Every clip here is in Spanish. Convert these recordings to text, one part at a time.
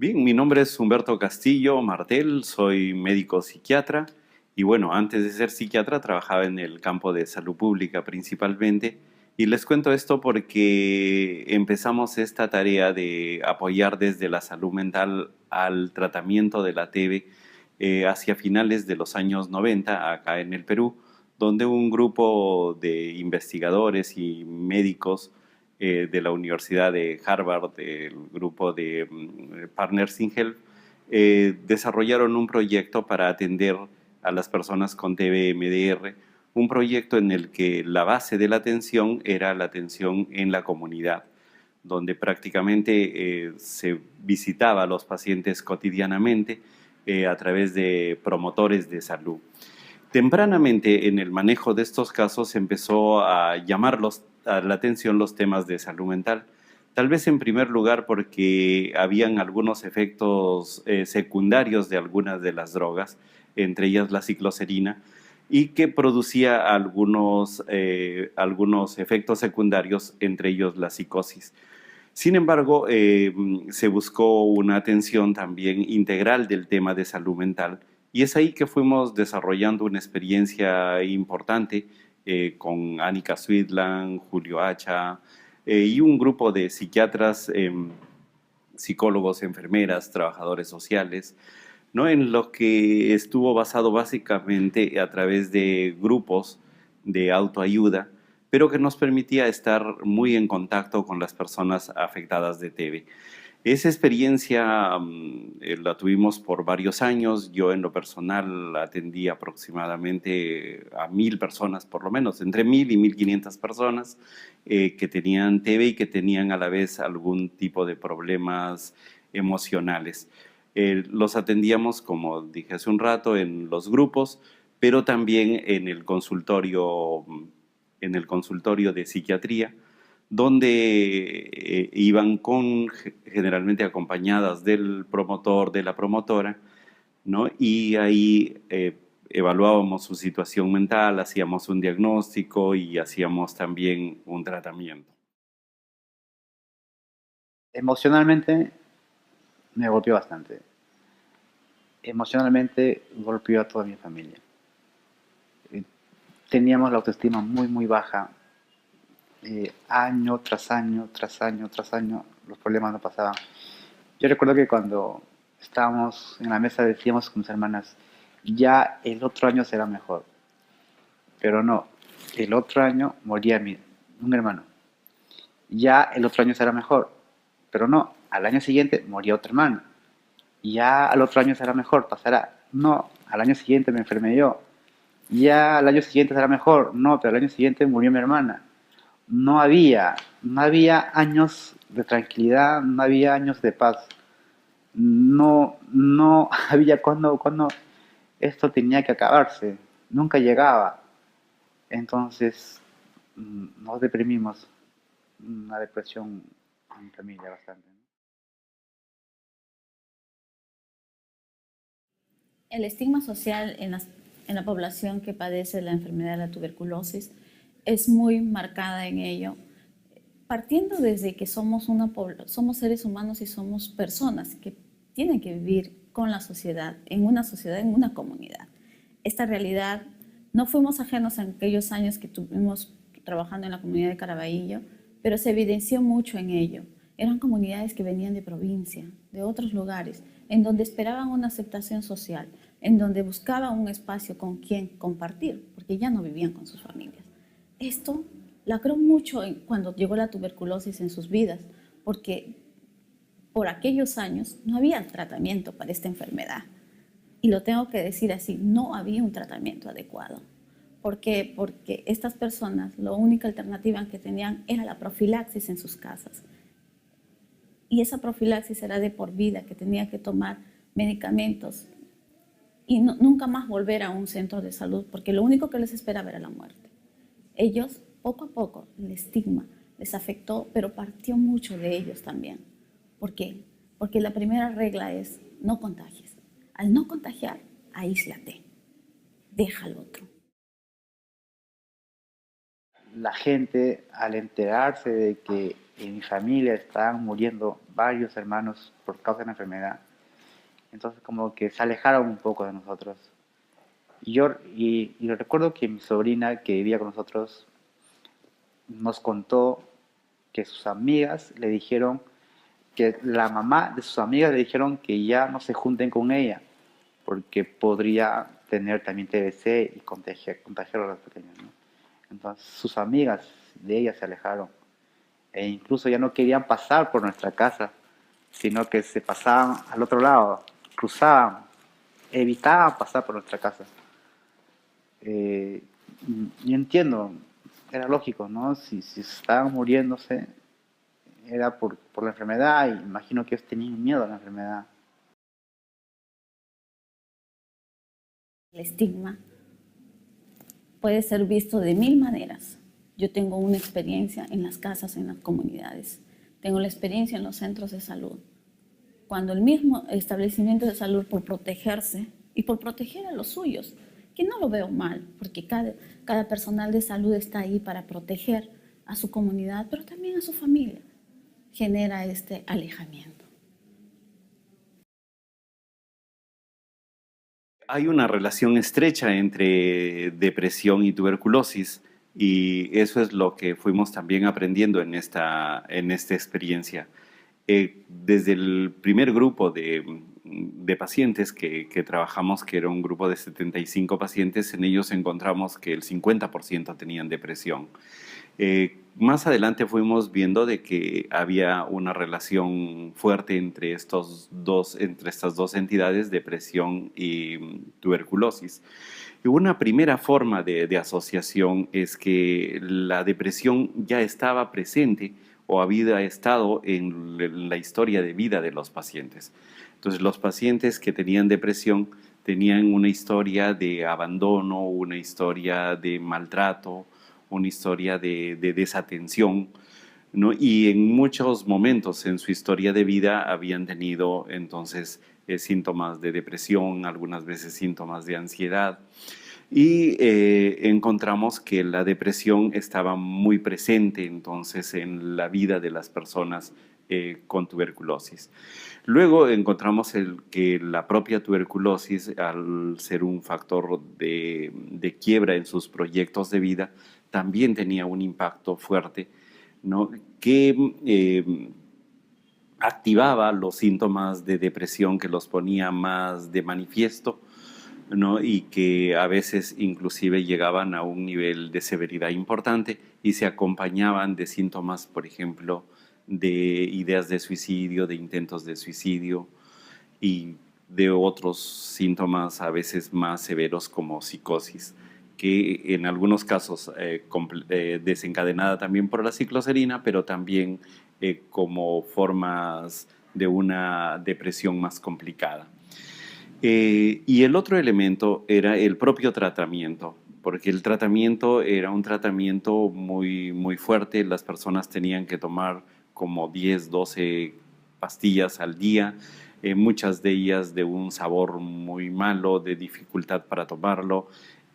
Bien, mi nombre es Humberto Castillo Martel, soy médico psiquiatra y bueno, antes de ser psiquiatra trabajaba en el campo de salud pública principalmente y les cuento esto porque empezamos esta tarea de apoyar desde la salud mental al tratamiento de la TB hacia finales de los años 90 acá en el Perú, donde un grupo de investigadores y médicos de la Universidad de Harvard, del grupo de Partners in Health, desarrollaron un proyecto para atender a las personas con TB-MDR, un proyecto en el que la base de la atención era la atención en la comunidad, donde prácticamente se visitaba a los pacientes cotidianamente a través de promotores de salud. Tempranamente en el manejo de estos casos se empezó a llamar a la atención los temas de salud mental. Tal vez en primer lugar porque habían algunos efectos secundarios de algunas de las drogas, entre ellas la cicloserina, y que producía algunos efectos secundarios, entre ellos la psicosis. Sin embargo, se buscó una atención también integral del tema de salud mental y es ahí que fuimos desarrollando una experiencia importante con Annika Swidland, Julio Hacha y un grupo de psiquiatras, psicólogos, enfermeras, trabajadores sociales, ¿no? En lo que estuvo basado básicamente a través de grupos de autoayuda, pero que nos permitía estar muy en contacto con las personas afectadas de TB. Esa experiencia la tuvimos por varios años. Yo en lo personal atendí aproximadamente a 1000 personas, por lo menos, entre 1000 y 1500 personas que tenían TB y que tenían a la vez algún tipo de problemas emocionales. Los atendíamos, como dije hace un rato, en los grupos, pero también en el consultorio de psiquiatría, donde iban generalmente acompañadas del promotor, de la promotora, ¿no? Y ahí evaluábamos su situación mental, hacíamos un diagnóstico y hacíamos también un tratamiento. Emocionalmente me golpeó bastante. Emocionalmente golpeó a toda mi familia. Eh, Teníamos la autoestima muy baja. Año tras año, tras año, tras año, los problemas no pasaban. Yo recuerdo que cuando estábamos en la mesa decíamos con mis hermanas, ya el otro año será mejor. Pero no, el otro año moría un hermano. Ya el otro año será mejor. Pero no, al año siguiente moría otro hermano. Y ya al otro año será mejor, pasará. No, al año siguiente me enfermé yo. Ya al año siguiente será mejor. No, pero al año siguiente murió mi hermana. No había años de tranquilidad, no había años de paz. No había cuando esto tenía que acabarse. Nunca llegaba. Entonces nos deprimimos. Una depresión en familia bastante. El estigma social en la población que padece la enfermedad de la tuberculosis es muy marcada en ello, partiendo desde que somos seres humanos y somos personas que tienen que vivir con la sociedad, en una comunidad. Esta realidad no fuimos ajenos en aquellos años que tuvimos trabajando en la comunidad de Caraballo, pero se evidenció mucho en ello. Eran comunidades que venían de provincia, de otros lugares, en donde esperaban una aceptación social, en donde buscaban un espacio con quien compartir, porque ya no vivían con sus familias. Esto lacró mucho cuando llegó la tuberculosis en sus vidas, porque por aquellos años no había tratamiento para esta enfermedad. Y lo tengo que decir así, no había un tratamiento adecuado. ¿Por qué? Porque estas personas, la única alternativa que tenían era la profilaxis en sus casas. Y esa profilaxis era de por vida, que tenía que tomar medicamentos y nunca más volver a un centro de salud, porque lo único que les esperaba era la muerte. Ellos, poco a poco, el estigma les afectó, pero partió mucho de ellos también. ¿Por qué? Porque la primera regla es no contagies. Al no contagiar, aíslate, deja al otro. La gente, al enterarse de que en mi familia estaban muriendo varios hermanos por causa de la enfermedad. Entonces como que se alejaron un poco de nosotros. Y recuerdo que mi sobrina que vivía con nosotros nos contó que sus amigas le dijeron, que la mamá de sus amigas le dijeron que ya no se junten con ella, porque podría tener también TBC y contagiar a los pequeños, ¿no? Entonces sus amigas de ella se alejaron e incluso ya no querían pasar por nuestra casa, sino que se pasaban al otro lado, cruzaban, evitaban pasar por nuestra casa. Eh, y entiendo, era lógico, ¿no? Si estaban muriéndose, era por la enfermedad, y imagino que ellos tenían miedo a la enfermedad. El estigma puede ser visto de mil maneras. Yo tengo una experiencia en las casas, en las comunidades. Tengo la experiencia en los centros de salud. Cuando el mismo establecimiento de salud, por protegerse y por proteger a los suyos, que no lo veo mal, porque cada personal de salud está ahí para proteger a su comunidad, pero también a su familia, genera este alejamiento. Hay una relación estrecha entre depresión y tuberculosis y eso es lo que fuimos también aprendiendo en esta experiencia. Desde el primer grupo de pacientes que trabajamos, que era un grupo de 75 pacientes, en ellos encontramos que el 50% tenían depresión. Más adelante fuimos viendo de que había una relación fuerte entre estas dos entidades, depresión y tuberculosis. Y una primera forma de asociación es que la depresión ya estaba presente o había estado en la historia de vida de los pacientes. Entonces, los pacientes que tenían depresión tenían una historia de abandono, una historia de maltrato, una historia de desatención, ¿no? Y en muchos momentos en su historia de vida habían tenido entonces síntomas de depresión, algunas veces síntomas de ansiedad. Y encontramos que la depresión estaba muy presente entonces en la vida de las personas con tuberculosis. Luego encontramos que la propia tuberculosis, al ser un factor de quiebra en sus proyectos de vida, también tenía un impacto fuerte, ¿no? Que activaba los síntomas de depresión, que los ponía más de manifiesto, ¿no? Y que a veces inclusive llegaban a un nivel de severidad importante y se acompañaban de síntomas, por ejemplo, de ideas de suicidio, de intentos de suicidio y de otros síntomas a veces más severos como psicosis, que en algunos casos desencadenada también por la cicloserina, pero también como formas de una depresión más complicada. Y el otro elemento era el propio tratamiento, porque el tratamiento era un tratamiento muy, muy fuerte. Las personas tenían que tomar como 10, 12 pastillas al día, muchas de ellas de un sabor muy malo, de dificultad para tomarlo,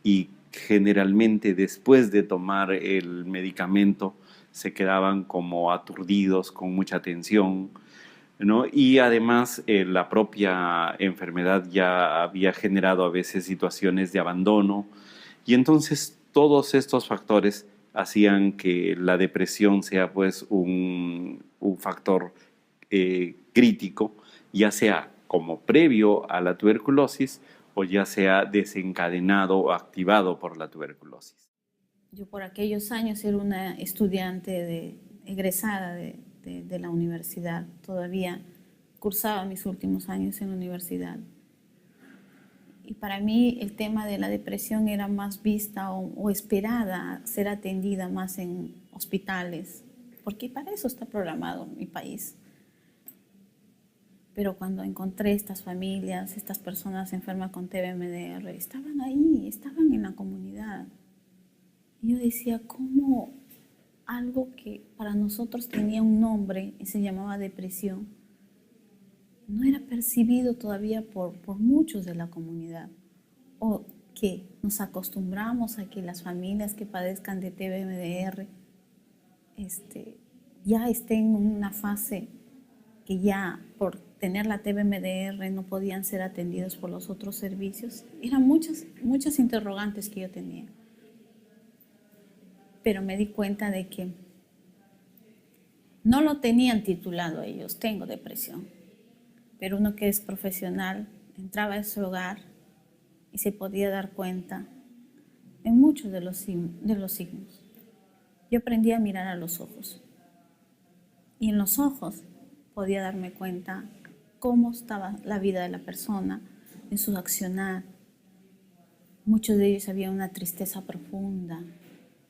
y generalmente después de tomar el medicamento se quedaban como aturdidos, con mucha tensión, ¿no? Y además la propia enfermedad ya había generado a veces situaciones de abandono y entonces todos estos factores hacían que la depresión sea pues un factor crítico, ya sea como previo a la tuberculosis o ya sea desencadenado o activado por la tuberculosis. Yo por aquellos años era una estudiante egresada de la universidad, todavía cursaba mis últimos años en la universidad. Y para mí el tema de la depresión era más vista o esperada ser atendida más en hospitales, porque para eso está programado mi país. Pero cuando encontré estas familias, estas personas enfermas con TBMDR, estaban ahí, estaban en la comunidad. Y yo decía, ¿cómo algo que para nosotros tenía un nombre y se llamaba depresión no era percibido todavía por muchos de la comunidad? O que nos acostumbramos a que las familias que padezcan de TBMDR ya esté en una fase que ya por tener la TBMDR no podían ser atendidos por los otros servicios. Eran muchas interrogantes que yo tenía. Pero me di cuenta de que no lo tenían titulado ellos, tengo depresión. Pero uno que es profesional entraba a ese hogar y se podía dar cuenta en muchos de los signos. Yo aprendí a mirar a los ojos. Y en los ojos podía darme cuenta cómo estaba la vida de la persona, en su accionar. Muchos de ellos había una tristeza profunda.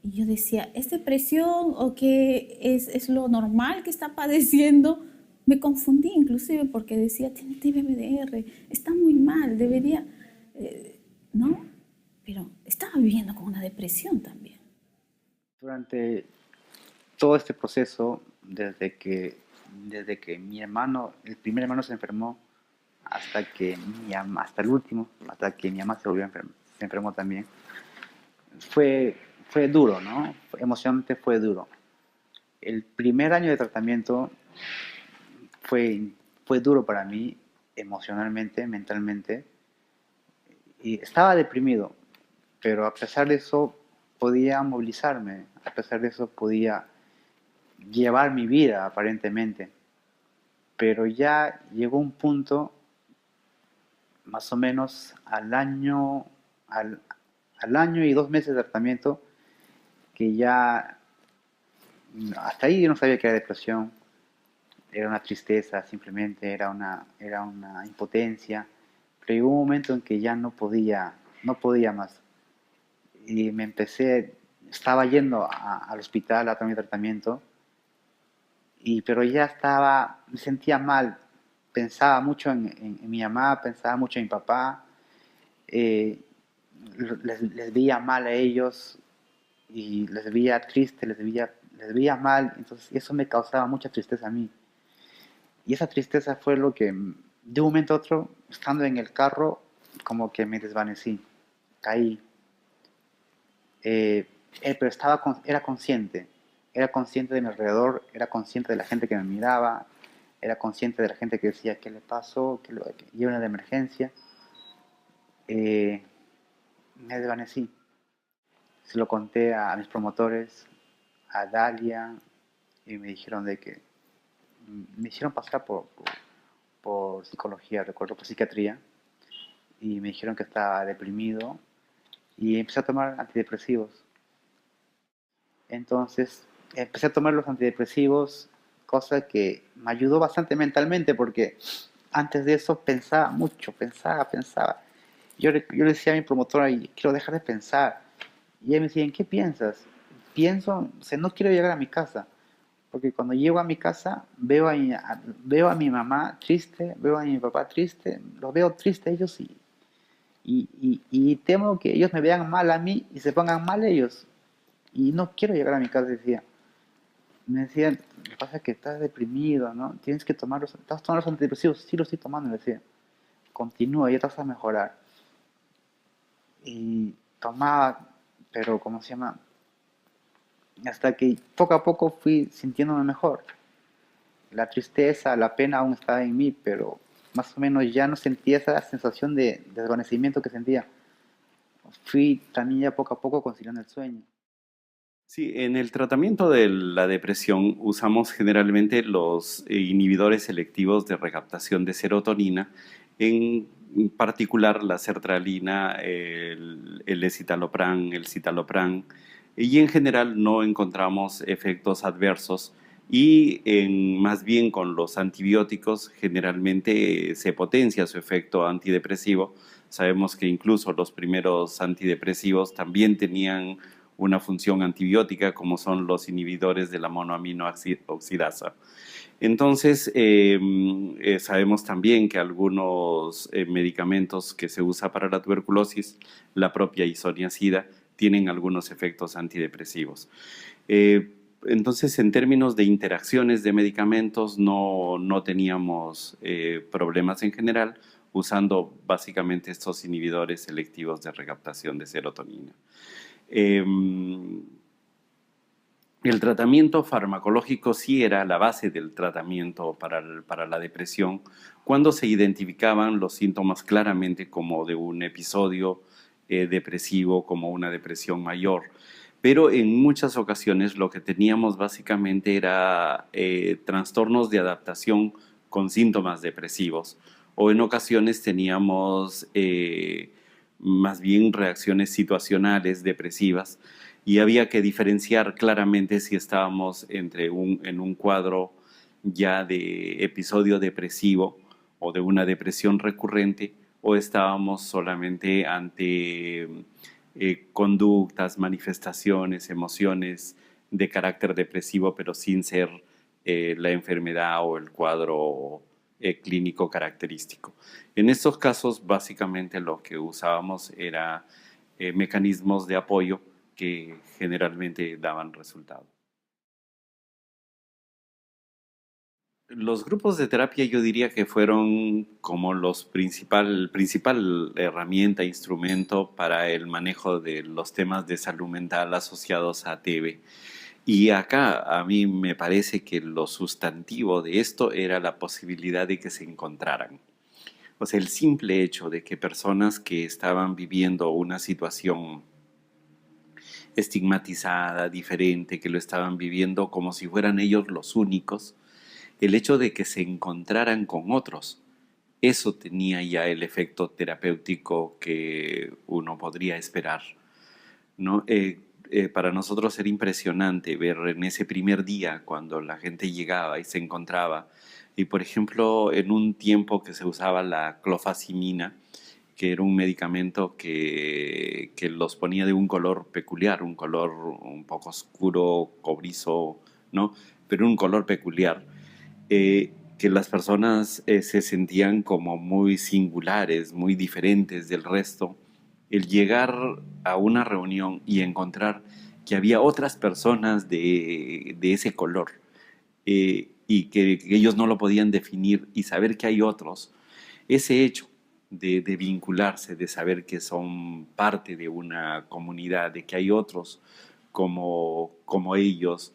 Y yo decía, ¿es depresión o qué es lo normal que está padeciendo? Me confundí inclusive porque decía, tiene TBMDR, está muy mal, debería, ¿no? Pero estaba viviendo con una depresión también. Durante todo este proceso, desde que mi hermano, el primer hermano se enfermó, hasta el último, hasta que mi mamá se enfermó también, fue duro, ¿no? Emocionalmente fue duro. El primer año de tratamiento fue duro para mí, emocionalmente, mentalmente, y estaba deprimido, pero a pesar de eso podía movilizarme, a pesar de eso podía llevar mi vida aparentemente, pero ya llegó un punto, más o menos al año y 2 meses de tratamiento, que ya hasta ahí yo no sabía que era depresión, era una tristeza simplemente, era una impotencia, pero llegó un momento en que ya no podía más, y estaba yendo al hospital a tomar mi tratamiento, pero ya me sentía mal, pensaba mucho en mi mamá, pensaba mucho en mi papá, eh, les veía mal a ellos y les veía triste, les veía mal, entonces eso me causaba mucha tristeza a mí. Y esa tristeza fue lo que, de un momento a otro, estando en el carro, como que me desvanecí, caí. Pero era consciente de mi alrededor, era consciente de la gente que me miraba, era consciente de la gente que decía, ¿qué le pasó? Que lleva una de emergencia. Me desvanecí. Se lo conté a mis promotores, a Dalia, y me dijeron de que me hicieron pasar por psicología, recuerdo, por psiquiatría, y me dijeron que estaba deprimido y empecé a tomar antidepresivos. Entonces empecé a tomar los antidepresivos, cosa que me ayudó bastante mentalmente porque antes de eso pensaba mucho, pensaba. Yo le decía a mi promotora, quiero dejar de pensar. Y ella me decía, ¿en qué piensas? Pienso, o sea, no quiero llegar a mi casa. Porque cuando llego a mi casa veo a mi mamá triste, veo a mi papá triste, los veo tristes ellos y temo que ellos me vean mal a mí y se pongan mal ellos. Y no quiero llegar a mi casa, decía. Me decían, lo que pasa es que estás deprimido, ¿no? Tienes que ¿estás tomando los antidepresivos? Sí, los estoy tomando, me decía. Continúa, ya te vas a mejorar. Y tomaba, pero ¿cómo se llama? Hasta que poco a poco fui sintiéndome mejor. La tristeza, la pena aún estaba en mí, pero más o menos ya no sentía esa sensación de desvanecimiento que sentía. Fui también ya poco a poco conciliando el sueño. Sí, en el tratamiento de la depresión usamos generalmente los inhibidores selectivos de recaptación de serotonina, en particular la sertralina, el escitalopram, el citalopram, y en general no encontramos efectos adversos y más bien con los antibióticos generalmente se potencia su efecto antidepresivo. Sabemos que incluso los primeros antidepresivos también tenían una función antibiótica, como son los inhibidores de la monoaminoxidasa. Entonces, sabemos también que algunos medicamentos que se usan para la tuberculosis, la propia isoniazida, tienen algunos efectos antidepresivos. Entonces, en términos de interacciones de medicamentos, no teníamos problemas en general, usando básicamente estos inhibidores selectivos de recaptación de serotonina. El tratamiento farmacológico sí era la base del tratamiento para la depresión cuando se identificaban los síntomas claramente como de un episodio depresivo, como una depresión mayor. Pero en muchas ocasiones lo que teníamos básicamente era trastornos de adaptación con síntomas depresivos, o en ocasiones teníamos más bien reacciones situacionales depresivas, y había que diferenciar claramente si estábamos en un cuadro ya de episodio depresivo o de una depresión recurrente, o estábamos solamente ante conductas, manifestaciones, emociones de carácter depresivo, pero sin ser la enfermedad o el cuadro clínico característico. En estos casos, básicamente lo que usábamos era mecanismos de apoyo que generalmente daban resultado. Los grupos de terapia yo diría que fueron como principal herramienta, instrumento para el manejo de los temas de salud mental asociados a TB. Y acá a mí me parece que lo sustantivo de esto era la posibilidad de que se encontraran. O sea, el simple hecho de que personas que estaban viviendo una situación estigmatizada, diferente, que lo estaban viviendo como si fueran ellos los únicos, el hecho de que se encontraran con otros, eso tenía ya el efecto terapéutico que uno podría esperar, ¿no? Para nosotros era impresionante ver en ese primer día cuando la gente llegaba y se encontraba, y por ejemplo en un tiempo que se usaba la clofazimina, que era un medicamento que los ponía de un color peculiar, un color un poco oscuro, cobrizo, ¿no? Pero un color peculiar, que las personas se sentían como muy singulares, muy diferentes del resto. El llegar a una reunión y encontrar que había otras personas de ese color, y que ellos no lo podían definir, y saber que hay otros, ese hecho de vincularse, de saber que son parte de una comunidad, de que hay otros como ellos,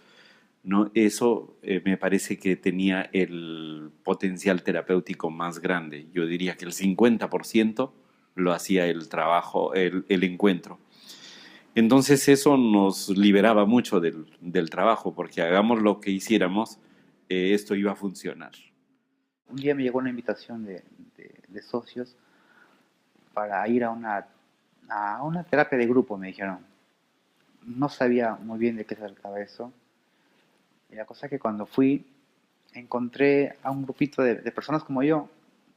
¿no? Eso me parece que tenía el potencial terapéutico más grande. Yo diría que el 50% lo hacía el trabajo, el encuentro. Entonces eso nos liberaba mucho del trabajo, porque hagamos lo que hiciéramos, esto iba a funcionar. Un día me llegó una invitación de socios para ir a una terapia de grupo, me dijeron. No sabía muy bien de qué se trataba eso. Y la cosa es que cuando fui, encontré a un grupito de personas como yo,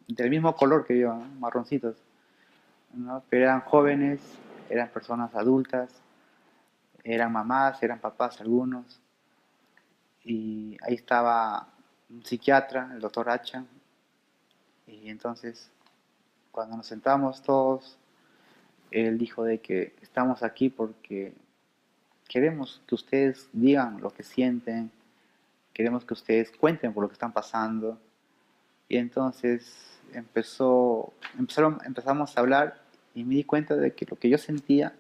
del mismo color que yo, ¿no? Marroncitos, ¿no? Pero eran jóvenes, eran personas adultas, eran mamás, eran papás algunos. Y ahí estaba un psiquiatra, el doctor Hacha. Y entonces, cuando nos sentamos todos, él dijo de que estamos aquí porque queremos que ustedes digan lo que sienten, queremos que ustedes cuenten por lo que están pasando. Y entonces empezamos a hablar y me di cuenta de que lo que yo sentía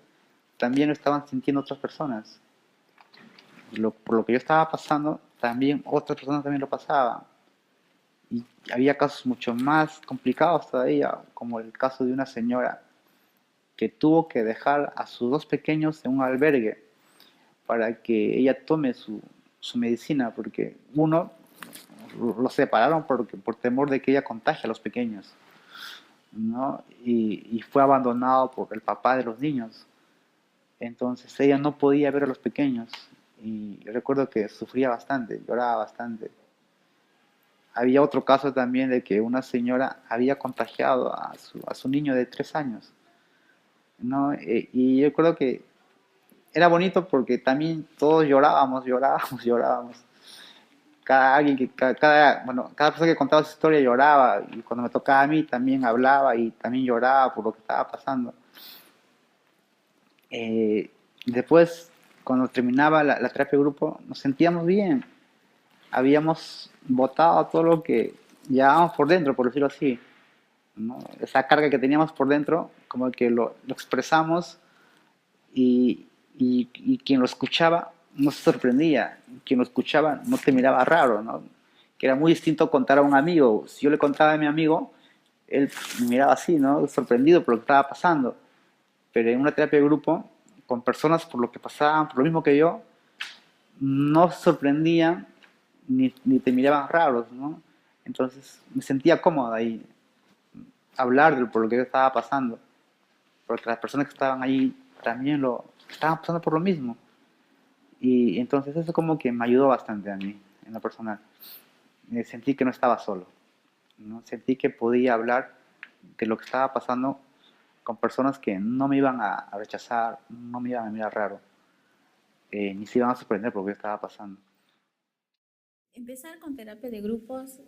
también lo estaban sintiendo otras personas. Por lo que yo estaba pasando, también otras personas también lo pasaban. Y había casos mucho más complicados todavía, como el caso de una señora que tuvo que dejar a sus dos pequeños en un albergue para que ella tome su medicina, porque uno lo separaron por temor de que ella contagie a los pequeños, ¿no? Y fue abandonado por el papá de los niños. Entonces ella no podía ver a los pequeños y recuerdo que sufría bastante, lloraba bastante. Había otro caso también de que una señora había contagiado a su niño de 3 años, ¿no? Y yo recuerdo que era bonito porque también todos llorábamos, llorábamos, llorábamos. Cada persona que contaba su historia lloraba y cuando me tocaba a mí también hablaba y también lloraba por lo que estaba pasando. Después, cuando terminaba la terapia de grupo, nos sentíamos bien. Habíamos botado todo lo que llevábamos por dentro, por decirlo así, ¿no? Esa carga que teníamos por dentro, como que lo expresamos y quien lo escuchaba no se sorprendía. Quien lo escuchaba no te miraba raro, ¿no? Que era muy distinto contar a un amigo. Si yo le contaba a mi amigo, él me miraba así, ¿no? Sorprendido por lo que estaba pasando. Pero en una terapia de grupo, con personas por lo que pasaban, por lo mismo que yo, no se sorprendían ni te miraban raros, ¿no? Entonces me sentía cómoda ahí, hablar por lo que yo estaba pasando, porque las personas que estaban ahí también lo estaban pasando por lo mismo. Y entonces eso como que me ayudó bastante a mí, en lo personal. Sentí que no estaba solo, ¿no? Sentí que podía hablar de lo que estaba pasando con personas que no me iban a rechazar, no me iban a mirar raro, ni se iban a sorprender por lo que estaba pasando. Empezar con terapia de grupos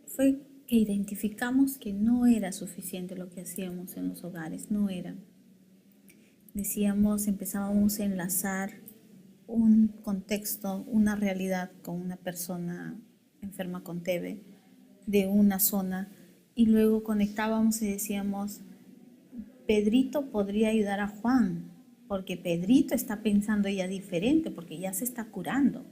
fue que identificamos que no era suficiente lo que hacíamos en los hogares, no era. Decíamos, empezábamos a enlazar un contexto, una realidad con una persona enferma con TB de una zona y luego conectábamos y decíamos, Pedrito podría ayudar a Juan, porque Pedrito está pensando ya diferente, porque ya se está curando.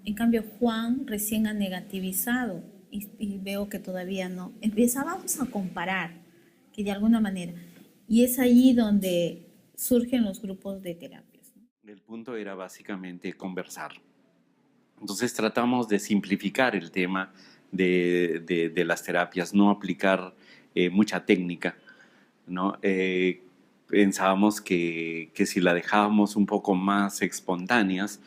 En cambio, Juan recién ha negativizado y veo que todavía no. Empezábamos a comparar, que de alguna manera. Y es allí donde surgen los grupos de terapias, ¿no? El punto era básicamente conversar. Entonces tratamos de simplificar el tema de las terapias, no aplicar mucha técnica, ¿no? Pensábamos que si la dejábamos un poco más espontáneas,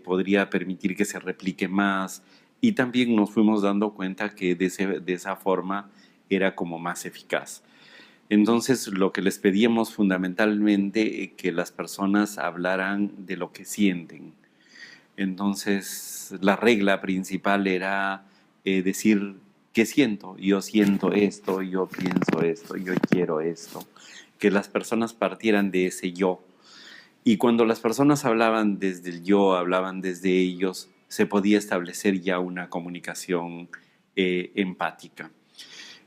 podría permitir que se replique más y también nos fuimos dando cuenta que de esa forma era como más eficaz. Entonces, lo que les pedíamos fundamentalmente que las personas hablaran de lo que sienten. Entonces, la regla principal era decir, ¿qué siento? Yo siento esto, yo pienso esto, yo quiero esto. Que las personas partieran de ese yo. Y cuando las personas hablaban desde el yo, hablaban desde ellos, se podía establecer ya una comunicación empática.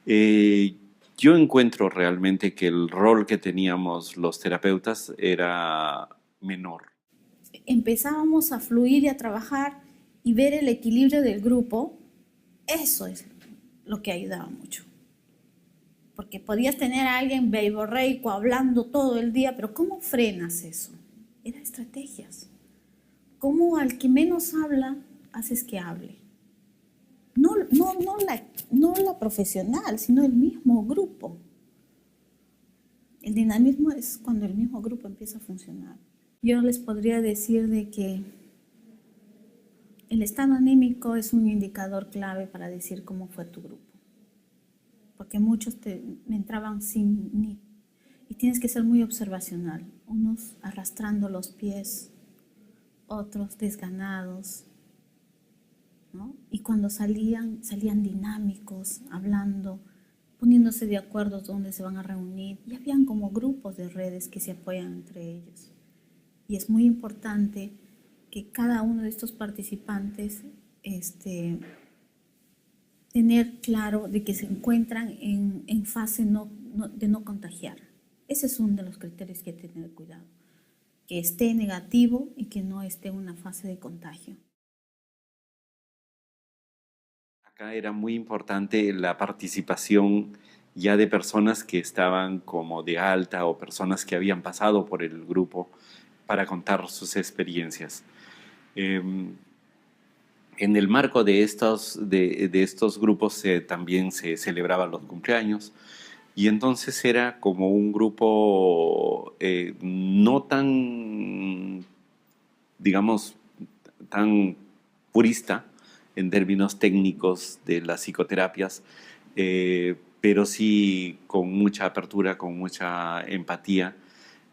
Eh, yo encuentro realmente que el rol que teníamos los terapeutas era menor. Empezábamos a fluir y a trabajar y ver el equilibrio del grupo, eso es lo que ayudaba mucho. Porque podías tener a alguien verborreico hablando todo el día, pero ¿cómo frenas eso? Eran estrategias. ¿Cómo al que menos habla haces que hable? No la profesional, sino el mismo grupo. El dinamismo es cuando el mismo grupo empieza a funcionar. Yo les podría decir de que el estado anímico es un indicador clave para decir cómo fue tu grupo. Porque muchos me entraban sin ni. Y tienes que ser muy observacional. Unos arrastrando los pies, otros desganados, ¿no? Y cuando salían dinámicos, hablando, poniéndose de acuerdo dónde se van a reunir. Y habían como grupos de redes que se apoyan entre ellos. Y es muy importante que cada uno de estos participantes tener claro de que se encuentran en fase de no contagiar. Ese es uno de los criterios que hay que tener cuidado. Que esté negativo y que no esté en una fase de contagio. Acá era muy importante la participación ya de personas que estaban como de alta o personas que habían pasado por el grupo para contar sus experiencias. En el marco de estos grupos también se celebraban los cumpleaños y entonces era como un grupo no tan, digamos, tan purista en términos técnicos de las psicoterapias, pero sí con mucha apertura, con mucha empatía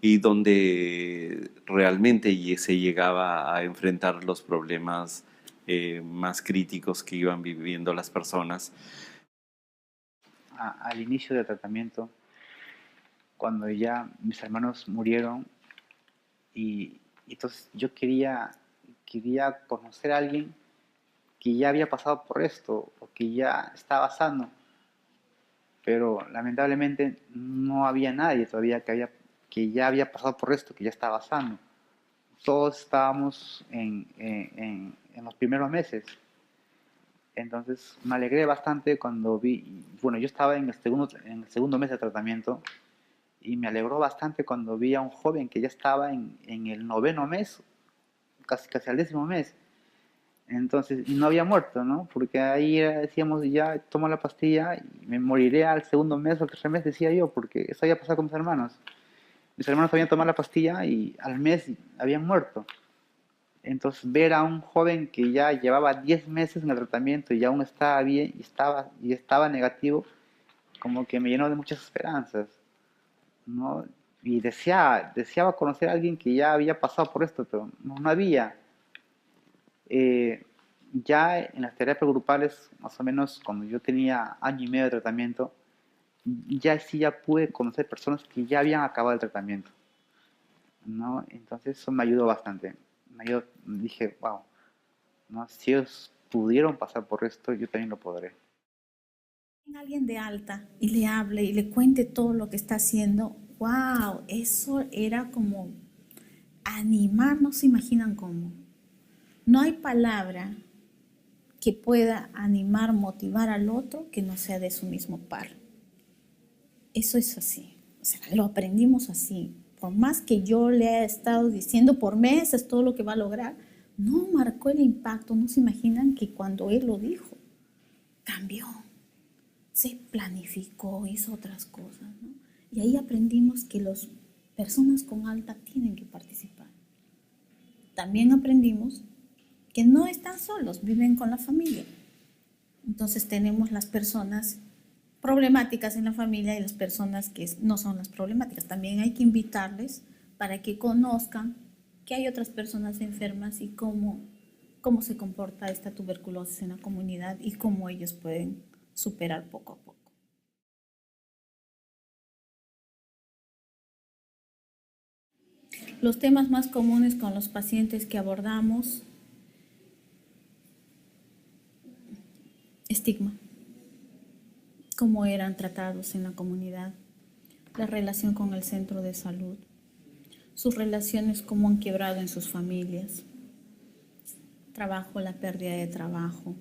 y donde realmente se llegaba a enfrentar los problemas más críticos que iban viviendo las personas. Al inicio del tratamiento, cuando ya mis hermanos murieron y entonces yo quería conocer a alguien que ya había pasado por esto o que ya estaba sano, pero lamentablemente no había nadie todavía que ya había pasado por esto, que ya estaba sano. todos estábamos en los primeros meses. Entonces me alegré bastante cuando vi, bueno, yo estaba en el segundo mes de tratamiento y me alegró bastante cuando vi a un joven que ya estaba en el noveno mes, casi al décimo mes. Entonces, y no había muerto, ¿no? Porque ahí decíamos, ya tomo la pastilla y me moriré al segundo mes o al tercer mes, decía yo, porque eso había pasado con mis hermanos. Mis hermanos habían tomado la pastilla y al mes habían muerto. Entonces, ver a un joven que ya llevaba 10 meses en el tratamiento y aún estaba bien y estaba negativo, como que me llenó de muchas esperanzas, ¿no? Y deseaba conocer a alguien que ya había pasado por esto, pero no había. Eh, ya en las terapias grupales, más o menos cuando yo tenía año y medio de tratamiento, ya pude conocer personas que ya habían acabado el tratamiento, ¿no? Entonces eso me ayudó bastante. Dije, wow, ¿no? Si ellos pudieron pasar por esto, yo también lo podré. Alguien de alta y le hable y le cuente todo lo que está haciendo, wow, eso era como animar, no se imaginan cómo. No hay palabra que pueda animar, motivar al otro que no sea de su mismo par. Eso es así, o sea, lo aprendimos así. Por más que yo le haya estado diciendo por meses todo lo que va a lograr, no marcó el impacto, no se imaginan que cuando él lo dijo, cambió, se planificó, hizo otras cosas, ¿no? Y ahí aprendimos que las personas con alta tienen que participar. También aprendimos que no están solos, viven con la familia. Entonces tenemos las personas problemáticas en la familia y las personas que no son las problemáticas. También hay que invitarles para que conozcan que hay otras personas enfermas y cómo se comporta esta tuberculosis en la comunidad y cómo ellos pueden superar poco a poco. Los temas más comunes con los pacientes que abordamos: estigma, cómo eran tratados en la comunidad, la relación con el centro de salud, sus relaciones, cómo han quebrado en sus familias, trabajo, la pérdida de trabajo,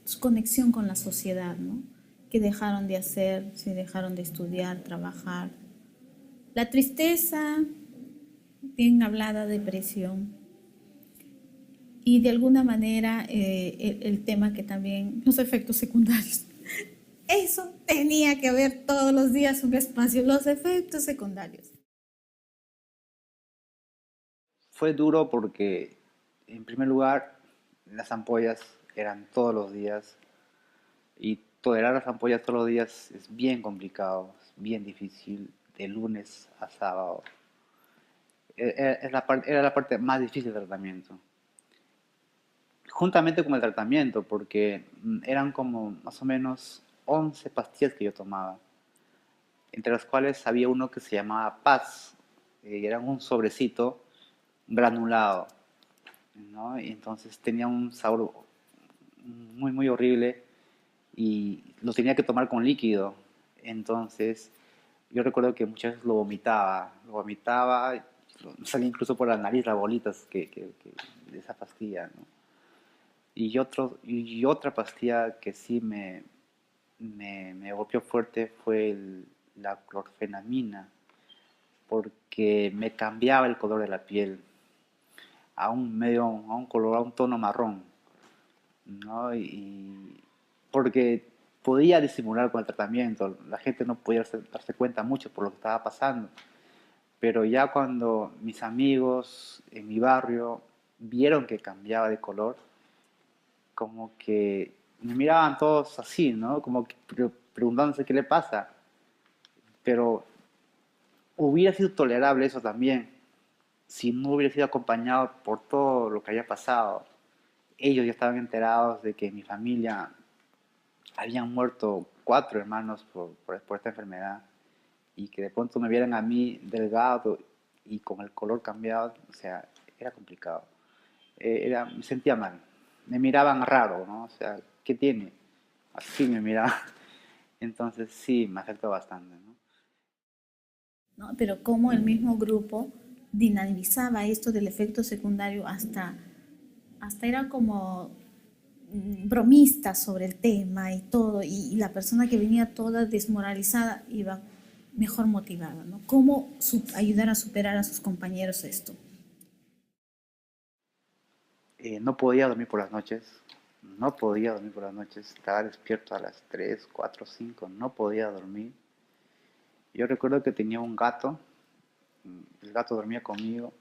su conexión con la sociedad, ¿no? ¿Qué dejaron de hacer? Si dejaron de estudiar, trabajar. La tristeza, bien hablada, depresión. Y de alguna manera el tema que también, los efectos secundarios. Eso tenía que haber todos los días un espacio, los efectos secundarios. Fue duro porque, en primer lugar, las ampollas eran todos los días y tolerar las ampollas todos los días es bien complicado, es bien difícil, de lunes a sábado. Era la parte más difícil del tratamiento. Juntamente con el tratamiento, porque eran como más o menos 11 pastillas que yo tomaba, entre las cuales había uno que se llamaba Paz, era un sobrecito granulado, ¿no? Y entonces tenía un sabor muy, muy horrible y lo tenía que tomar con líquido. Entonces, yo recuerdo que muchas veces lo vomitaba, salía incluso por la nariz las bolitas de esa pastilla, ¿no? Y otra pastilla que sí me golpeó fuerte fue la clorfenamina, porque me cambiaba el color de la piel a un tono marrón, ¿no? Y porque podía disimular con el tratamiento, la gente no podía darse cuenta mucho por lo que estaba pasando, pero ya cuando mis amigos en mi barrio vieron que cambiaba de color, como que me miraban todos así, ¿no? Como que preguntándose qué le pasa, pero hubiera sido tolerable eso también, si no hubiera sido acompañado por todo lo que había pasado. Ellos ya estaban enterados de que en mi familia habían muerto 4 hermanos por esta enfermedad y que de pronto me vieran a mí delgado y con el color cambiado, o sea, era complicado. Me sentía mal, me miraban raro, ¿no? O sea, ¿qué tiene? Así me miraban. Entonces sí, me afectó bastante, ¿no? ¿No? Pero como el mismo grupo dinamizaba esto del efecto secundario hasta era como bromista sobre el tema y todo, y la persona que venía toda desmoralizada iba mejor motivada, ¿no? ¿Cómo ayudar a superar a sus compañeros esto? No podía dormir por las noches, no podía dormir por las noches, estaba despierto a las 3, 4, 5, no podía dormir. Yo recuerdo que tenía un gato, el gato dormía conmigo,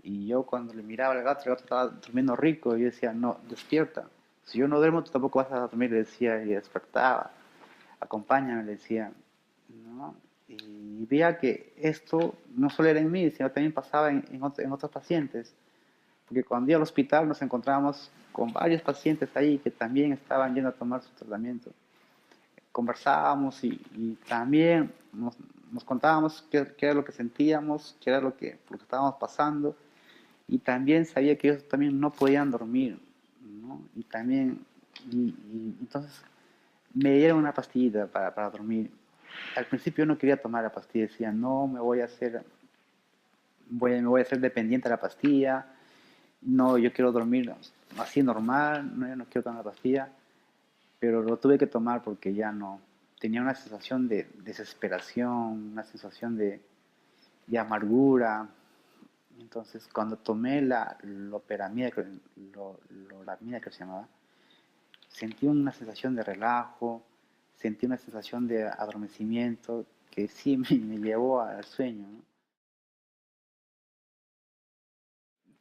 y yo cuando le miraba al gato, el gato estaba durmiendo rico, y yo decía, no, despierta, si yo no duermo, tú tampoco vas a dormir, le decía, y despertaba, acompáñame, le decía, ¿no? Y veía que esto no solo era en mí, sino también pasaba en otros pacientes, porque cuando iba al hospital nos encontrábamos con varios pacientes ahí que también estaban yendo a tomar su tratamiento. Conversábamos y también nos contábamos qué era lo que sentíamos, qué era lo que estábamos pasando, y también sabía que ellos también no podían dormir, ¿no? Y también, entonces me dieron una pastillita para dormir. Al principio yo no quería tomar la pastilla, decía, no, me voy a hacer dependiente de la pastilla, no, yo quiero dormir así normal, no, yo no quiero tomar la pastilla, pero lo tuve que tomar porque ya no, tenía una sensación de desesperación, una sensación de amargura. Entonces, cuando tomé la loperamida, loramida que se llamaba, sentí una sensación de relajo, sentí una sensación de adormecimiento que sí me llevó al sueño, ¿no?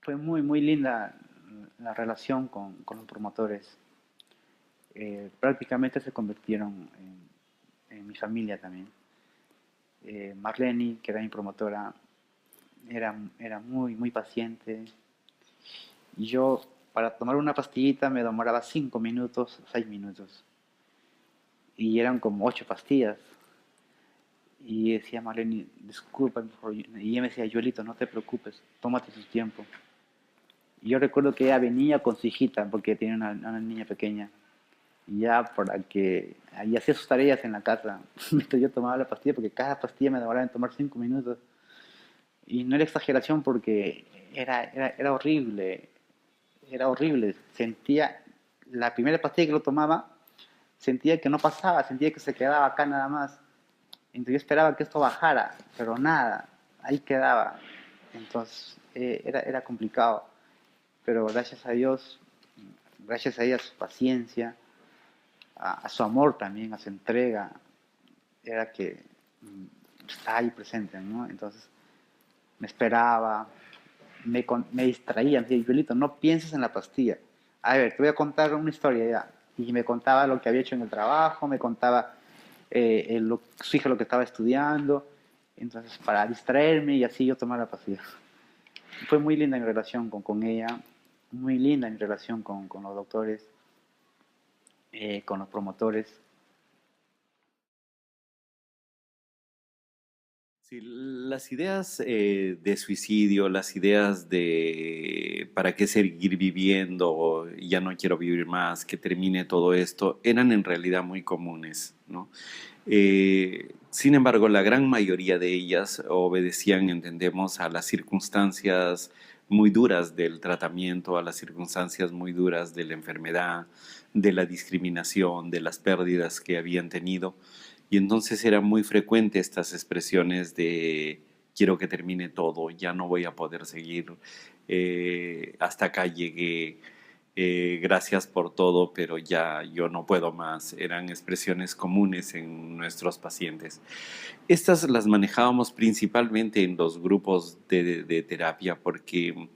Fue muy linda la relación con los promotores. Prácticamente se convirtieron en mi familia también. Marlene, que era mi promotora, era muy paciente. Y yo, para tomar una pastillita, me demoraba 5 minutos, 6 minutos. Y eran como 8 pastillas. Y decía Marlene, disculpa, y ella me decía, Yolito, no te preocupes, tómate tu tiempo. Y yo recuerdo que ella venía con su hijita, porque tiene una niña pequeña, y ya para que, y hacía sus tareas en la casa, mientras yo tomaba la pastilla, porque cada pastilla me demoraba en tomar 5 minutos. Y no era exageración porque era horrible. Sentía, la primera pastilla que lo tomaba, sentía que no pasaba, sentía que se quedaba acá nada más. Entonces yo esperaba que esto bajara, pero nada, ahí quedaba. Entonces era complicado, pero gracias a Dios, gracias a ella, a su paciencia, a su amor también, a su entrega, era que está ahí presente, ¿no? Entonces me esperaba, me distraía, me decía, Yuelito, no pienses en la pastilla. A ver, te voy a contar una historia ya. Y me contaba lo que había hecho en el trabajo, me contaba su hija lo que estaba estudiando. Entonces, para distraerme y así yo tomar la pastilla. Fue muy linda mi relación con ella, muy linda mi relación con los doctores, con los promotores. Sí, las ideas de suicidio, las ideas de para qué seguir viviendo, ya no quiero vivir más, que termine todo esto, eran en realidad muy comunes, ¿no? Sin embargo, la gran mayoría de ellas obedecían, entendemos, a las circunstancias muy duras del tratamiento, a las circunstancias muy duras de la enfermedad, de la discriminación, de las pérdidas que habían tenido. Y entonces era muy frecuente estas expresiones de quiero que termine todo, ya no voy a poder seguir, hasta acá llegué, gracias por todo, pero ya yo no puedo más. Eran expresiones comunes en nuestros pacientes. Estas las manejábamos principalmente en los grupos de terapia porque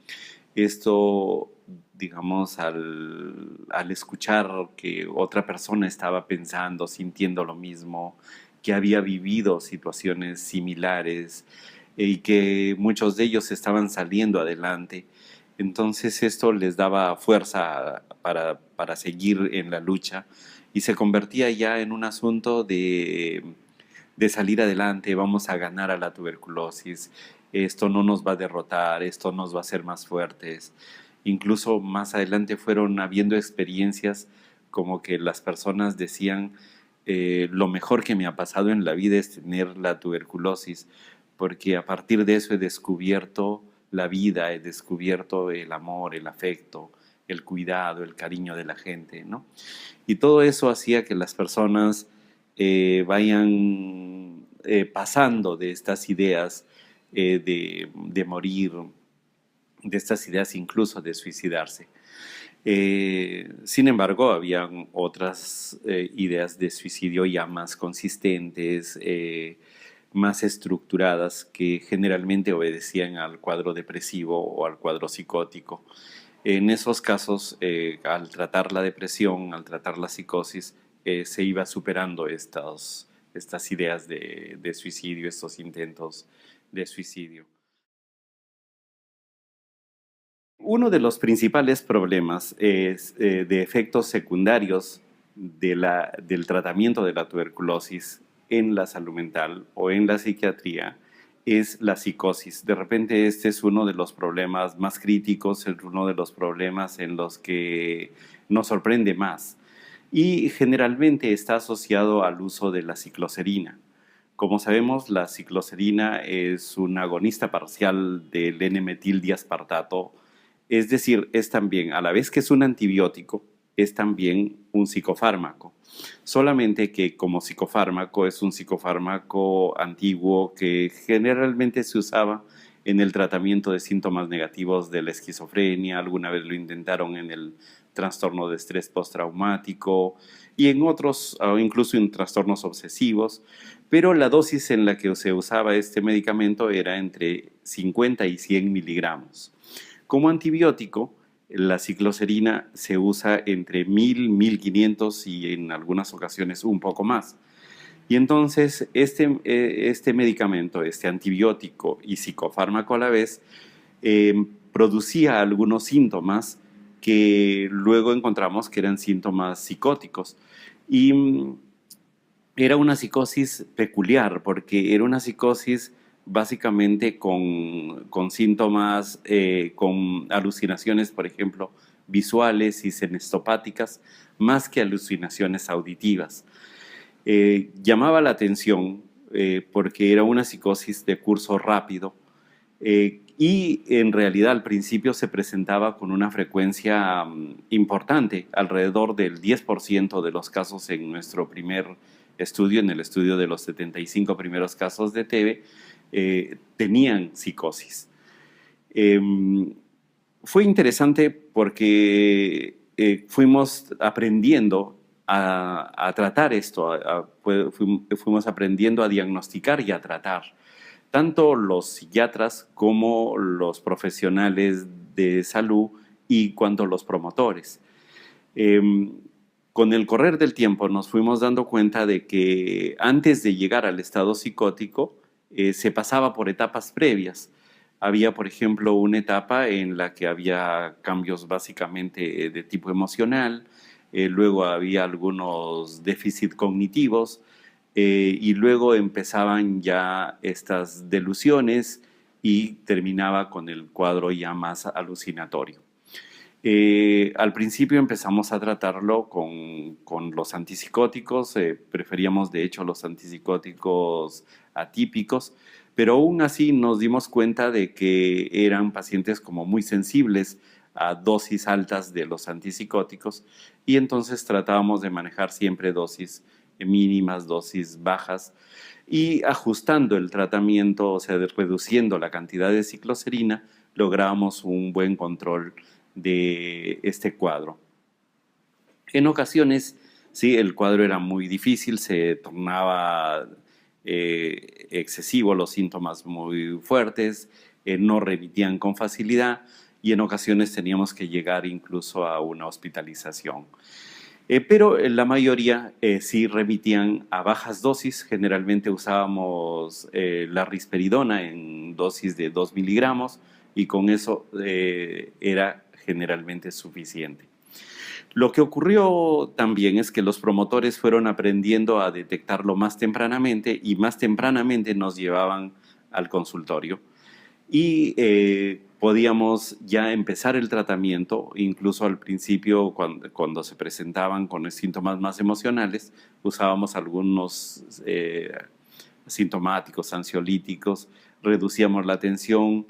esto, digamos, al escuchar que otra persona estaba pensando, sintiendo lo mismo, que había vivido situaciones similares y que muchos de ellos estaban saliendo adelante, entonces esto les daba fuerza para seguir en la lucha y se convertía ya en un asunto de salir adelante, vamos a ganar a la tuberculosis, esto no nos va a derrotar, esto nos va a hacer más fuertes. Incluso más adelante fueron habiendo experiencias como que las personas decían, lo mejor que me ha pasado en la vida es tener la tuberculosis, porque a partir de eso he descubierto la vida, he descubierto el amor, el afecto, el cuidado, el cariño de la gente, ¿no? Y todo eso hacía que las personas vayan pasando de estas ideas de morir, de estas ideas incluso de suicidarse. Sin embargo, habían otras ideas de suicidio ya más consistentes, más estructuradas, que generalmente obedecían al cuadro depresivo o al cuadro psicótico. En esos casos, al tratar la depresión, al tratar la psicosis, se iba superando estas ideas de suicidio, estos intentos de suicidio. Uno de los principales problemas de efectos secundarios del tratamiento de la tuberculosis en la salud mental o en la psiquiatría es la psicosis. De repente este es uno de los problemas más críticos, es uno de los problemas en los que nos sorprende más y generalmente está asociado al uso de la cicloserina. Como sabemos, la cicloserina es un agonista parcial del N-metildiaspartato, es decir, es también, a la vez que es un antibiótico, es también un psicofármaco. Solamente que como psicofármaco es un psicofármaco antiguo que generalmente se usaba en el tratamiento de síntomas negativos de la esquizofrenia, alguna vez lo intentaron en el trastorno de estrés postraumático y en otros, incluso en trastornos obsesivos, pero la dosis en la que se usaba este medicamento era entre 50 y 100 miligramos. Como antibiótico, la cicloserina se usa entre 1000, 1500 y en algunas ocasiones un poco más. Y entonces este medicamento, este antibiótico y psicofármaco a la vez, producía algunos síntomas que luego encontramos que eran síntomas psicóticos. Y era una psicosis peculiar porque era una psicosis básicamente con síntomas, con alucinaciones, por ejemplo, visuales y senestopáticas, más que alucinaciones auditivas. Llamaba la atención porque era una psicosis de curso rápido y en realidad al principio se presentaba con una frecuencia importante, alrededor del 10% de los casos en nuestro primer estudio, en el estudio de los 75 primeros casos de TB, tenían psicosis. Fue interesante porque fuimos aprendiendo a tratar esto, fuimos aprendiendo a diagnosticar y a tratar. Tanto los psiquiatras como los profesionales de salud y cuanto los promotores. Con el correr del tiempo nos fuimos dando cuenta de que antes de llegar al estado psicótico se pasaba por etapas previas. Había, por ejemplo, una etapa en la que había cambios básicamente de tipo emocional, luego había algunos déficits cognitivos, y luego empezaban ya estas delusiones y terminaba con el cuadro ya más alucinatorio. Al principio empezamos a tratarlo con los antipsicóticos, preferíamos de hecho los antipsicóticos atípicos, pero aún así nos dimos cuenta de que eran pacientes como muy sensibles a dosis altas de los antipsicóticos y entonces tratábamos de manejar siempre dosis mínimas, dosis bajas y ajustando el tratamiento, o sea, reduciendo la cantidad de cicloserina, lográbamos un buen control de este cuadro. En ocasiones, sí, el cuadro era muy difícil, se tornaba excesivo, los síntomas muy fuertes, no remitían con facilidad y en ocasiones teníamos que llegar incluso a una hospitalización. Pero la mayoría sí remitían a bajas dosis. Generalmente usábamos la risperidona en dosis de 2 miligramos y con eso era generalmente suficiente. Lo que ocurrió también es que los promotores fueron aprendiendo a detectarlo más tempranamente y más tempranamente nos llevaban al consultorio y podíamos ya empezar el tratamiento, incluso al principio cuando se presentaban con síntomas más emocionales, usábamos algunos sintomáticos, ansiolíticos, reducíamos la tensión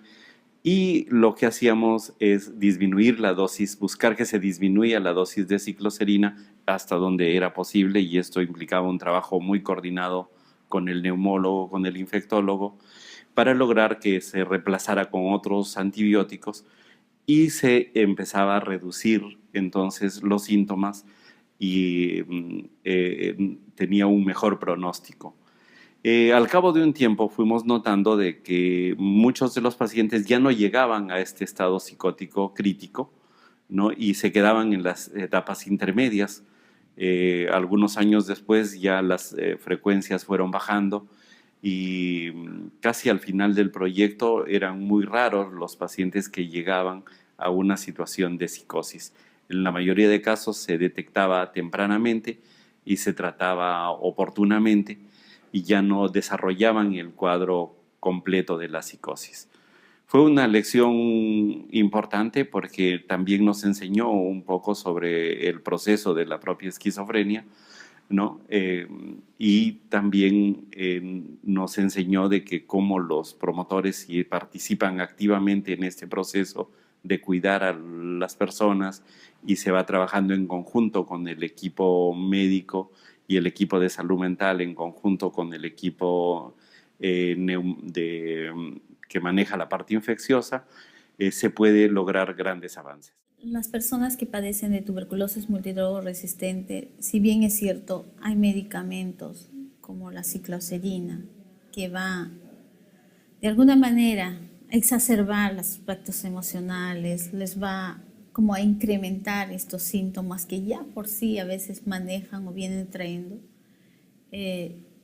y lo que hacíamos es disminuir la dosis, buscar que se disminuya la dosis de cicloserina hasta donde era posible, y esto implicaba un trabajo muy coordinado con el neumólogo, con el infectólogo, para lograr que se reemplazara con otros antibióticos y se empezaba a reducir entonces los síntomas y tenía un mejor pronóstico. Al cabo de un tiempo fuimos notando de que muchos de los pacientes ya no llegaban a este estado psicótico crítico, ¿no? Y se quedaban en las etapas intermedias. Algunos años después ya las frecuencias fueron bajando y casi al final del proyecto eran muy raros los pacientes que llegaban a una situación de psicosis. En la mayoría de casos se detectaba tempranamente y se trataba oportunamente, y ya no desarrollaban el cuadro completo de la psicosis. Fue una lección importante porque también nos enseñó un poco sobre el proceso de la propia esquizofrenia, ¿no? Y también nos enseñó de que cómo los promotores participan activamente en este proceso de cuidar a las personas, y se va trabajando en conjunto con el equipo médico y el equipo de salud mental, en conjunto con el equipo que maneja la parte infecciosa, se puede lograr grandes avances. Las personas que padecen de tuberculosis multidrogoresistente, si bien es cierto, hay medicamentos como la cicloserina que va de alguna manera a exacerbar los aspectos emocionales, les va como a incrementar estos síntomas que ya por sí a veces manejan o vienen trayendo.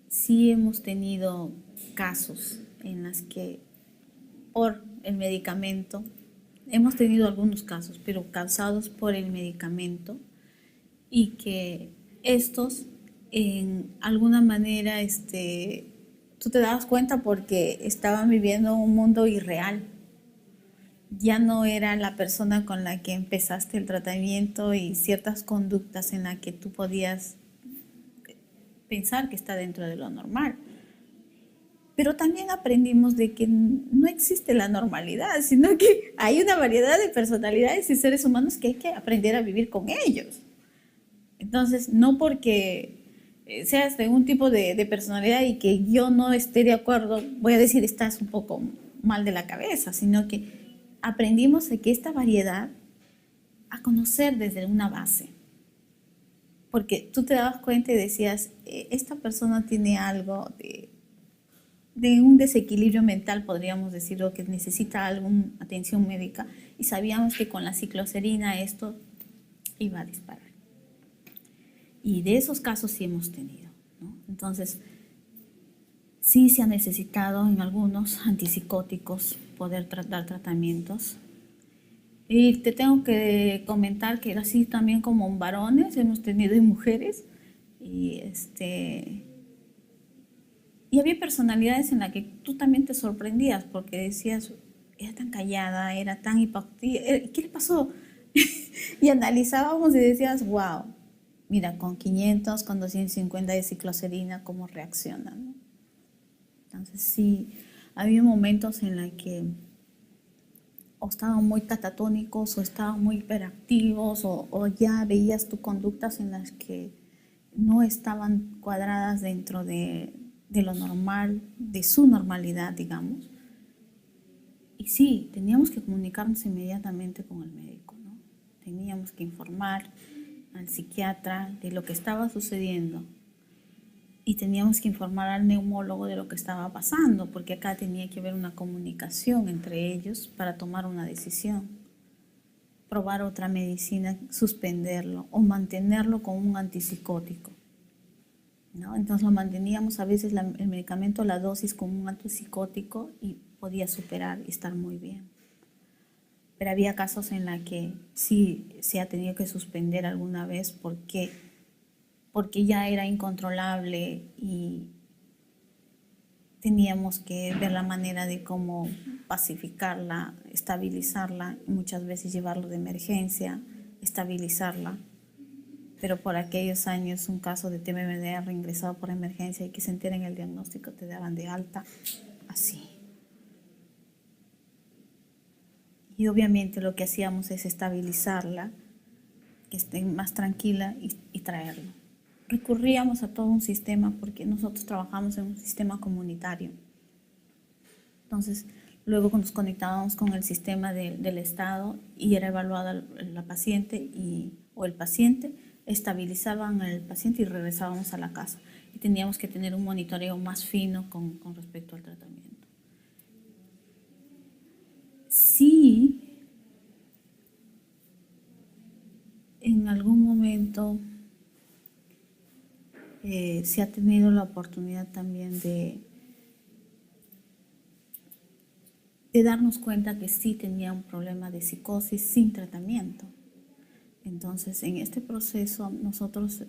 Sí hemos tenido casos en los que por el medicamento, hemos tenido algunos casos, pero causados por el medicamento, y que estos en alguna manera tú te dabas cuenta porque estaban viviendo un mundo irreal. Ya no era la persona con la que empezaste el tratamiento y ciertas conductas en las que tú podías pensar que está dentro de lo normal. Pero también aprendimos de que no existe la normalidad, sino que hay una variedad de personalidades y seres humanos que hay que aprender a vivir con ellos. Entonces, no porque seas de un tipo de personalidad y que yo no esté de acuerdo, voy a decir estás un poco mal de la cabeza, sino que aprendimos de que esta variedad a conocer desde una base. Porque tú te dabas cuenta y decías, esta persona tiene algo de un desequilibrio mental, podríamos decirlo, que necesita alguna atención médica, y sabíamos que con la cicloserina esto iba a disparar. Y de esos casos sí hemos tenido, ¿no? Entonces, sí se ha necesitado en algunos antipsicóticos poder dar tratamientos. Y te tengo que comentar que así también como en varones hemos tenido y mujeres, y había personalidades en las que tú también te sorprendías porque decías, era tan callada, era tan hipactiva, ¿qué le pasó? Y analizábamos y decías, wow, mira, con 500, con 250 de cicloserina, ¿cómo reacciona, ¿no? Entonces sí, había momentos en los que o estaban muy catatónicos o estaban muy hiperactivos o ya veías tus conductas en las que no estaban cuadradas dentro de lo normal, de su normalidad, digamos. Y sí, teníamos que comunicarnos inmediatamente con el médico, ¿no? Teníamos que informar al psiquiatra de lo que estaba sucediendo y teníamos que informar al neumólogo de lo que estaba pasando, porque acá tenía que haber una comunicación entre ellos para tomar una decisión. Probar otra medicina, suspenderlo o mantenerlo con un antipsicótico, ¿no? Entonces lo manteníamos a veces el medicamento, la dosis con un antipsicótico y podía superar y estar muy bien. Pero había casos en los que sí se ha tenido que suspender alguna vez porque ya era incontrolable y teníamos que ver la manera de cómo pacificarla, estabilizarla, y muchas veces llevarlo de emergencia, estabilizarla. pero por aquellos años un caso de TBMDR ingresado por emergencia y que se enteren el diagnóstico te daban de alta, así. Y obviamente lo que hacíamos es estabilizarla, que esté más tranquila y traerlo. Recurríamos a todo un sistema porque nosotros trabajamos en un sistema comunitario. Entonces, luego nos conectábamos con el sistema del Estado y era evaluada la paciente o el paciente, estabilizaban al paciente y regresábamos a la casa. Y teníamos que tener un monitoreo más fino con respecto al tratamiento. Sí, en algún momento se ha tenido la oportunidad también de darnos cuenta que sí tenía un problema de psicosis sin tratamiento. Entonces, en este proceso nosotros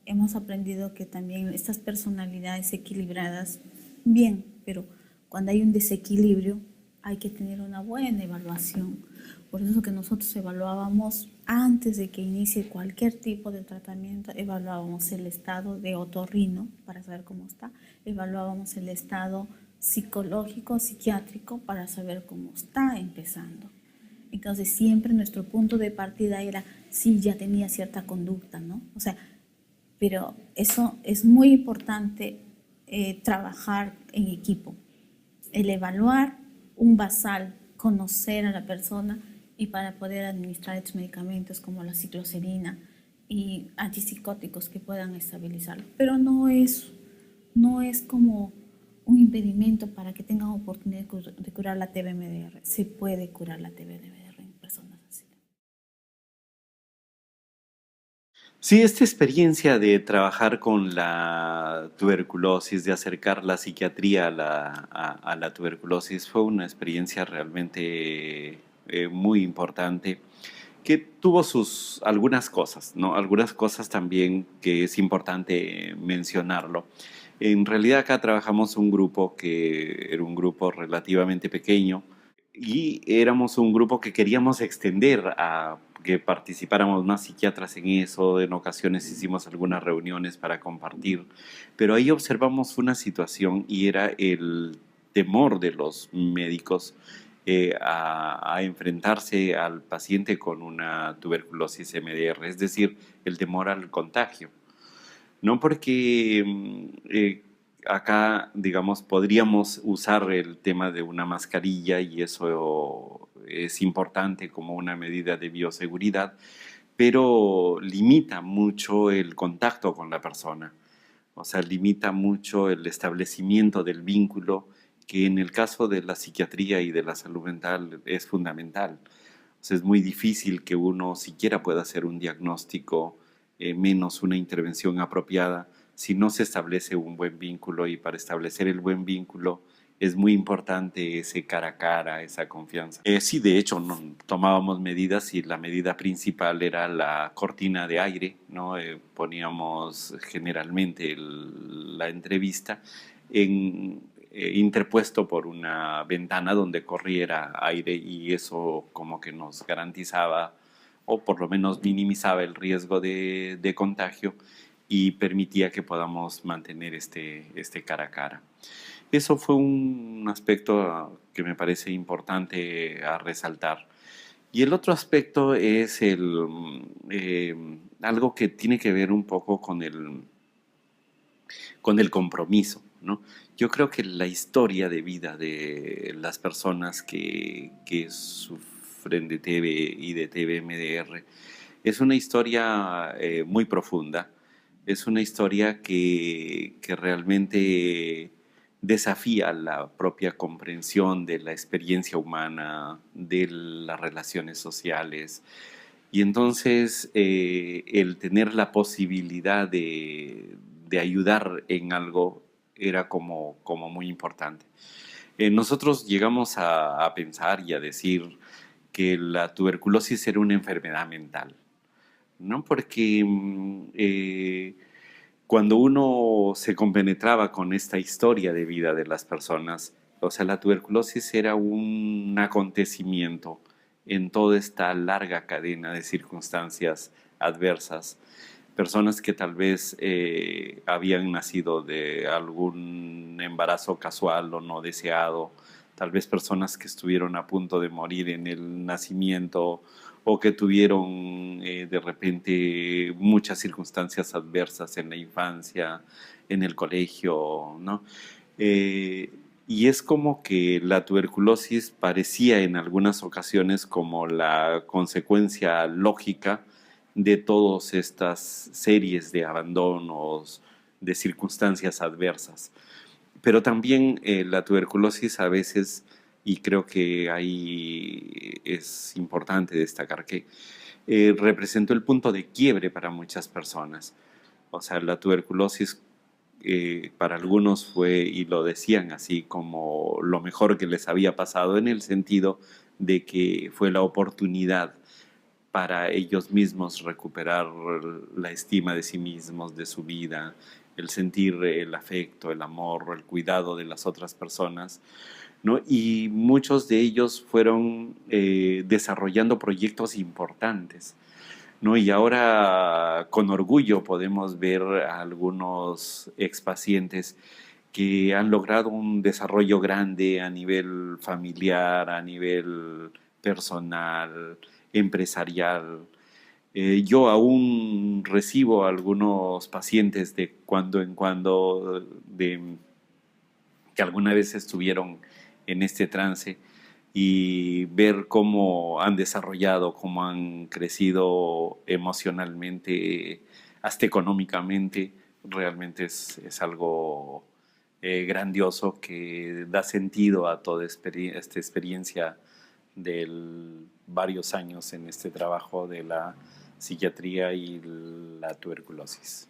hemos aprendido que también estas personalidades equilibradas, bien, pero cuando hay un desequilibrio hay que tener una buena evaluación. Por eso que nosotros evaluábamos antes de que inicie cualquier tipo de tratamiento, evaluábamos el estado de otorrino para saber cómo está, evaluábamos el estado psicológico, psiquiátrico para saber cómo está empezando. Entonces siempre nuestro punto de partida era, sí, ya tenía cierta conducta, ¿no? O sea, pero eso es muy importante trabajar en equipo. El evaluar un basal, conocer a la persona y para poder administrar estos medicamentos como la cicloserina y antipsicóticos que puedan estabilizarlo. Pero no es como un impedimento para que tengan oportunidad de curar la TBMDR. Se puede curar la TBMDR en personas así. Sí, esta experiencia de trabajar con la tuberculosis, de acercar la psiquiatría a la tuberculosis, fue una experiencia realmente muy importante, que tuvo sus algunas cosas, ¿no? Algunas cosas también que es importante mencionarlo. En realidad acá trabajamos un grupo que era un grupo relativamente pequeño y éramos un grupo que queríamos extender a que participáramos más psiquiatras en eso. En ocasiones hicimos algunas reuniones para compartir, pero ahí observamos una situación y era el temor de los médicos a enfrentarse al paciente con una tuberculosis MDR, es decir, el temor al contagio. No porque acá, digamos, podríamos usar el tema de una mascarilla y eso es importante como una medida de bioseguridad, pero limita mucho el contacto con la persona. O sea, limita mucho el establecimiento del vínculo, que en el caso de la psiquiatría y de la salud mental es fundamental. O sea, es muy difícil que uno siquiera pueda hacer un diagnóstico, menos una intervención apropiada, si no se establece un buen vínculo. Y para establecer el buen vínculo es muy importante ese cara a cara, esa confianza. Sí, de hecho, no, tomábamos medidas y la medida principal era la cortina de aire, ¿no? Poníamos generalmente la entrevista interpuesto por una ventana donde corriera aire, y eso como que nos garantizaba o por lo menos minimizaba el riesgo de contagio y permitía que podamos mantener este cara a cara. Eso fue un aspecto que me parece importante a resaltar. Y el otro aspecto es algo que tiene que ver un poco con el compromiso, ¿no? Yo creo que la historia de vida de las personas que sufren de TB y de TBMDR es una historia muy profunda. Es una historia que realmente desafía la propia comprensión de la experiencia humana, de las relaciones sociales. Y entonces el tener la posibilidad de ayudar en algo era como muy importante. Nosotros llegamos a pensar y a decir que la tuberculosis era una enfermedad mental, ¿no? Porque cuando uno se compenetraba con esta historia de vida de las personas, o sea, la tuberculosis era un acontecimiento en toda esta larga cadena de circunstancias adversas, personas que tal vez habían nacido de algún embarazo casual o no deseado, tal vez personas que estuvieron a punto de morir en el nacimiento o que tuvieron de repente muchas circunstancias adversas en la infancia, en el colegio, ¿no? Eh, y es como que la tuberculosis parecía en algunas ocasiones como la consecuencia lógica de todas estas series de abandonos, de circunstancias adversas. Pero también la tuberculosis a veces, y creo que ahí es importante destacar que representó el punto de quiebre para muchas personas. O sea, la tuberculosis para algunos fue, y lo decían así, como lo mejor que les había pasado en el sentido de que fue la oportunidad para ellos mismos recuperar la estima de sí mismos, de su vida, el sentir el afecto, el amor, el cuidado de las otras personas, ¿no? Y muchos de ellos fueron desarrollando proyectos importantes, ¿no? Y ahora con orgullo podemos ver a algunos expacientes que han logrado un desarrollo grande a nivel familiar, a nivel personal, empresarial. Yo aún recibo algunos pacientes de cuando en cuando que alguna vez estuvieron en este trance y ver cómo han desarrollado, cómo han crecido emocionalmente, hasta económicamente, realmente es algo grandioso que da sentido a toda esta experiencia de varios años en este trabajo de la psiquiatría y la tuberculosis.